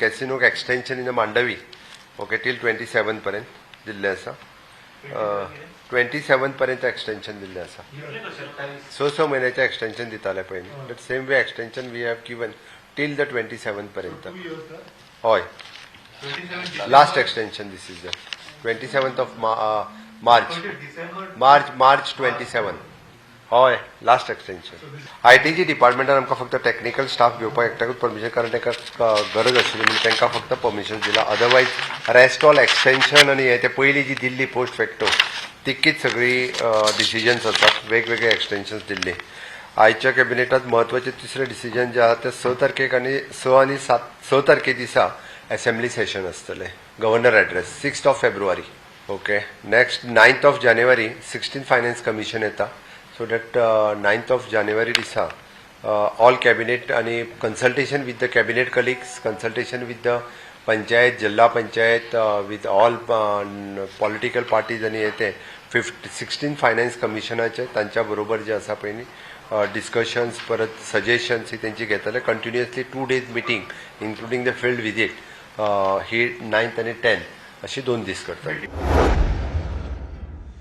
कॅसिनोक extension in Mandovi okay till 27 पर्यंत दिल्लें आसा 27 पर्यंत एक्सटेंशन दिल्लें आसा स म्हयन्याचें एक्सटेंशन दिताले पयलीं but same way extension we have given till the 27 पर्यंत हय last extension this is the 27th of March 27 हय लास्ट एक्सटेंशन आयटीजी डिपार्टमेंटान आमकां फक्त टेक्निकल स्टाफ घेवपाक एकट्याकूच परमिशन कारण ताका गरज आशिल्ली म्हणून तांकां फक्त परमिशन दिलां अदरवायज रेस्ट ऑल एक्सटेंशन आनी हे ते पयलीं जी दिल्ली पोस्ट फॅक्टो तितकीच सगळी डिसिजन्स आसात वेगवेगळे एक्सटेंशन्स दिल्ली आयच्या कॅबिनेटांत म्हत्वाचें तिसरें डिसिजन जें आसा तें 6 तारखेक आनी 6 आनी 6 तारखे दिसा असेंब्ली सेशन आसतलें governor address 6th of February okay next 9th of January 16th finance commission येता so that 9th of January दिसा ऑल कॅबिनेट आनी consultation with the cabinet colleagues consultation with the panchayat zilla panchayat with all political parties आनी हे ते 16th finance कमिशनाचे तांच्या बरोबर जे आसा पळय डिस्कशन्स परत सजेशन्स ही तेंची घेतले continuously 2 days meeting including the field visit he 9th आनी 10th अशी 2 दीस करतात.